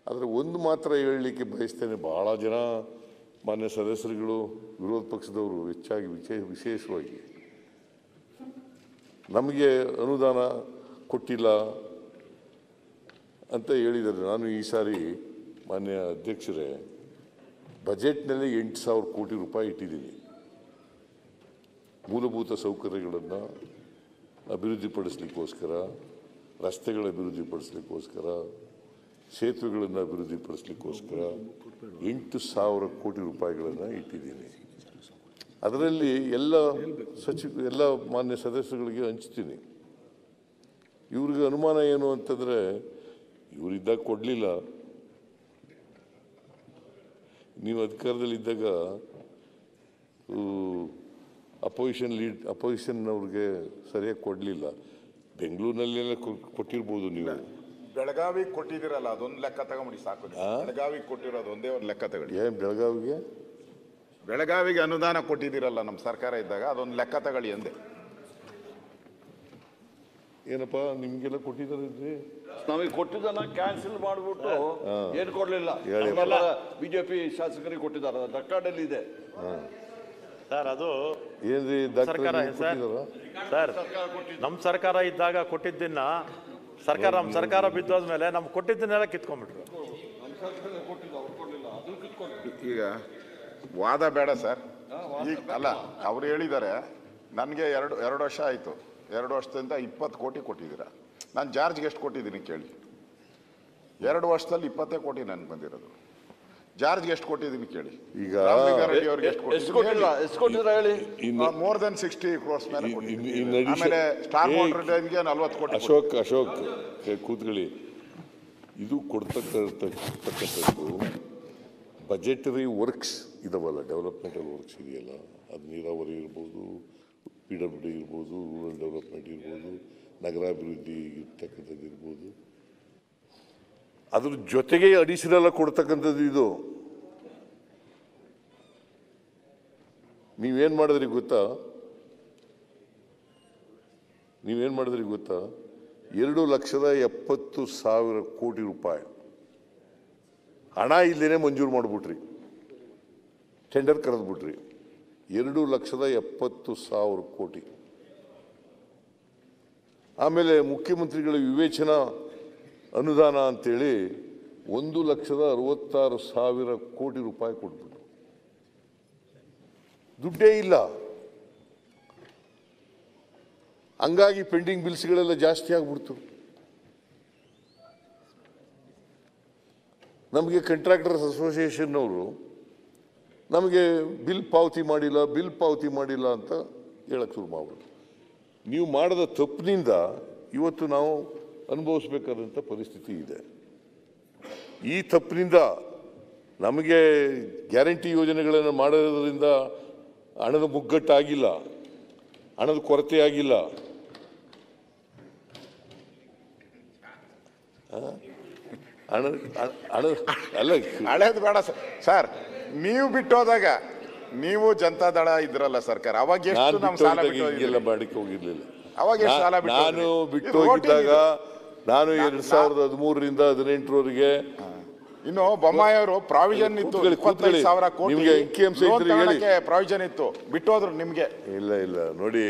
ಆದರೆ ಒಂದು ಮಾತ್ರ ಹೇಳಲಿಕ್ಕೆ ಬಯಸ್ತೇನೆ, ಭಾಳ ಜನ ಮಾನ್ಯ ಸದಸ್ಯರುಗಳು ವಿರೋಧ ಪಕ್ಷದವರು ಹೆಚ್ಚಾಗಿ ವಿಶೇಷವಾಗಿ ನಮಗೆ ಅನುದಾನ ಕೊಟ್ಟಿಲ್ಲ ಅಂತ ಹೇಳಿದ್ದಾರೆ. ನಾನು ಈ ಸಾರಿ ಮಾನ್ಯ ಅಧ್ಯಕ್ಷರೇ ಬಜೆಟ್ನಲ್ಲಿ 8,000 ಕೋಟಿ ರೂಪಾಯಿ ಇಟ್ಟಿದ್ದೀನಿ. ಮೂಲಭೂತ ಸೌಕರ್ಯಗಳನ್ನು ಅಭಿವೃದ್ಧಿಪಡಿಸಲಿಕ್ಕೋಸ್ಕರ, ರಸ್ತೆಗಳ ಅಭಿವೃದ್ಧಿಪಡಿಸಲಿಕ್ಕೋಸ್ಕರ, ಸೇತುವೆಗಳನ್ನು ಅಭಿವೃದ್ಧಿಪಡಿಸಲಿಕ್ಕೋಸ್ಕರ 8,000 ಕೋಟಿ ರೂಪಾಯಿಗಳನ್ನು ಇಟ್ಟಿದ್ದೀನಿ. ಅದರಲ್ಲಿ ಎಲ್ಲ ಮಾನ್ಯ ಸದಸ್ಯರುಗಳಿಗೆ ಹಂಚ್ತೀನಿ. ಇವ್ರಿಗೆ ಅನುಮಾನ ಏನು ಅಂತಂದರೆ, ಇವರಿದ್ದಾಗ ಕೊಡಲಿಲ್ಲ, ನೀವು ಅಧಿಕಾರದಲ್ಲಿದ್ದಾಗ ಅಪೋಸಿಷನ್ನವ್ರಿಗೆ ಸರಿಯಾಗಿ ಕೊಡಲಿಲ್ಲ. ಬೆಂಗಳೂರಿನಲ್ಲೆಲ್ಲ ಕೊಟ್ಟಿರ್ಬೋದು, ನೀವು ಬೆಳಗಾವಿಗೆ ಕೊಟ್ಟಿದ್ದೀರಲ್ಲ, ಅದೊಂದು ಲೆಕ್ಕ ತಗೊಂಬಿಡಿ ಸಾಕು. ಬೆಳಗಾವಿಗೆ ಕೊಟ್ಟಿರೋದು ಒಂದೇ ಒಂದು ಲೆಕ್ಕ ತಗೊಳ್ಳಿ. ಏನು ಬೆಳಗಾವಿಗೆ ಅನುದಾನ ಕೊಟ್ಟಿದ್ದೀರಲ್ಲ ನಮ್ಮ ಸರ್ಕಾರ ಇದ್ದಾಗ, ಅದೊಂದು ಲೆಕ್ಕ ತಗೊಳ್ಳಿ ಅಂದೆ. ಏನಪ್ಪ ನಿಮ್ಗೆಲ್ಲ ಕೊಟ್ಟಿದ್ದಾರೆ? ನಮಗೆ ಕೊಟ್ಟಿದ್ದನ್ನ ಕ್ಯಾನ್ಸಲ್ ಮಾಡಿಬಿಟ್ಟು ಏನು ಕೊಡಲಿಲ್ಲ. ಬಿಜೆಪಿ ಶಾಸಕರಿಗೆ ಕೊಟ್ಟಿದ್ದಾರೆ, ರೆಕಾರ್ಡಲ್ಲಿ ಇದೆ ಸರ್. ಅದು ಏನ್ರಿ ಸರ್ಕಾರ ಸರ್, ನಮ್ಮ ಸರ್ಕಾರ ಇದ್ದಾಗ ಕೊಟ್ಟಿದ್ದನ್ನ ನಮ್ಮ ಸರ್ಕಾರ ಬಿದ್ದೋದ್ಮೇಲೆ ನಮ್ಗೆ ಕೊಟ್ಟಿದ್ದನ್ನೆಲ್ಲ ಕಿತ್ಕೊಂಡ್ಬಿಟ್ರು. ಈಗ ವಾದ ಬೇಡ ಸರ್. ಈಗ ಅಲ್ಲ, ಅವ್ರು ಹೇಳಿದ್ದಾರೆ ನನಗೆ ಎರಡು ವರ್ಷ ಆಯಿತು, 2 ವರ್ಷದಿಂದ 20 ಕೋಟಿ ಕೊಟ್ಟಿದ್ದೀರಾ. ನಾನು ಜಾರ್ಜ್ಗೆ ಎಷ್ಟು ಕೊಟ್ಟಿದ್ದೀನಿ ಕೇಳಿ. 2 ವರ್ಷದಲ್ಲಿ 20 ಕೋಟಿ ನನಗೆ ಬಂದಿರೋದು. ಜಾರ್ಜ್ಗೆ ಎಷ್ಟು ಕೊಟ್ಟಿದ್ದೀನಿ ಕೇಳಿ. ಈಗ ಅವ್ರಿಗೆ ಎಷ್ಟು ಕೊಟ್ಟಿದ್ದೀರಾ ಹೇಳಿ. ಮೋರ್ ದೆನ್ 60 crores ಮೇಲೆ ಕೊಟ್ಟಿದ್ದೀನಿ. ಆಮೇಲೆ ಸ್ಟಾರ್ ವಾಟರ್ ಡ್ಯಾಮ್ಗೆ 40 ಕೋಟಿ. ಅಶೋಕ್ ಕೂತ್ಕೊಳ್ಳಿ. ಇದು ಕೊಡ್ತಕ್ಕಂಥದ್ದು ಬಜೆಟರಿ ವರ್ಕ್ಸ್ ಇದಾವಲ್ಲ, ಡೆವಲಪ್ಮೆಂಟಲ್ ವರ್ಕ್ಸ್ ಇದೆಯಲ್ಲ, ಅದು ನೀರಾವರಿ ಇರ್ಬೋದು, PWD ಇರ್ಬೋದು, ರೂರಲ್ ಡೆವಲಪ್ಮೆಂಟ್ ಇರ್ಬೋದು, ನಗರಾಭಿವೃದ್ಧಿ ಇರ್ತಕ್ಕಂಥದ್ದು ಇರ್ಬೋದು, ಅದ್ರ ಜೊತೆಗೆ ಅಡಿಷನಲ್ ಕೊಡ್ತಕ್ಕಂಥದ್ದು ಇದು. ನೀವೇನು ಮಾಡಿದ್ರಿ ಗೊತ್ತಾ? 2,70,000 ಕೋಟಿ ರೂಪಾಯಿ ಹಣ ಇಲ್ಲದೇನೆ ಮಂಜೂರು ಮಾಡಿಬಿಟ್ರಿ, ಟೆಂಡರ್ ಕರೆದ್ಬಿಟ್ರಿ. 2,70,000 ಕೋಟಿ. ಆಮೇಲೆ ಮುಖ್ಯಮಂತ್ರಿಗಳ ವಿವೇಚನಾ ಅನುದಾನ ಅಂತೇಳಿ 1,66,000 ಕೋಟಿ ರೂಪಾಯಿ ಕೊಟ್ಬಿಟ್ರು. ದುಡ್ಡೇ ಇಲ್ಲ. ಹಂಗಾಗಿ ಪೆಂಡಿಂಗ್ ಬಿಲ್ಸ್ಗಳೆಲ್ಲ ಜಾಸ್ತಿ ಆಗ್ಬಿಡ್ತು. ನಮಗೆ ಕಾಂಟ್ರಾಕ್ಟರ್ಸ್ ಅಸೋಸಿಯೇಷನ್ ಅವರು ನಮಗೆ ಬಿಲ್ ಪಾವತಿ ಮಾಡಿಲ್ಲ ಅಂತ ಹೇಳಕ್ಕೆ ಶುರು ಮಾಡ್ಬಿಟ್ಟು, ನೀವು ಮಾಡಿದ ತಪ್ಪಿನಿಂದ ಇವತ್ತು ನಾವು ಅನುಭವಿಸ್ಬೇಕಾದಂಥ ಪರಿಸ್ಥಿತಿ ಇದೆ. ಈ ತಪ್ಪಿನಿಂದ ನಮಗೆ ಗ್ಯಾರಂಟಿ ಯೋಜನೆಗಳನ್ನು ಮಾಡೋದ್ರಿಂದ ಹಣದ ಮುಗ್ಗಟ್ಟಾಗಿಲ್ಲ, ಹಣದ ಕೊರತೆ ಆಗಿಲ್ಲ. ಹಳೇದು ಬೇಡ ಸರ್. ನೀವು ಬಿಟ್ಟೋದಾಗ ನೀವು ಜನತಾ ದಳ ಇದ್ರಲ್ಲ ಸರ್ಕಾರ, ಅವಾಗ ಎಷ್ಟು ನಾವು ಸಾಲ ಮಾಡಕ್ಕೆ ಹೋಗಿರ್ಲಿಲ್ಲ. ಅವಾಗ ಎಷ್ಟು ಸಾಲ ನಾನು ಬಿಟ್ಟು ಹೋಗಿದ್ದಾಗ ನಾನು 2013ರಿಂದ 2018ರವರೆಗೆ ಇನ್ನು ಬೊಮ್ಮಾಯಿ ಅವರು ಪ್ರಾವಿಷನ್ ಇತ್ತು, 25,000 ಕೋಟಿ ಪ್ರಾವಿಷನ್ ಇತ್ತು, ಬಿಟ್ಟೋದ್ರು ನಿಮ್ಗೆ. ಇಲ್ಲ ನೋಡಿ,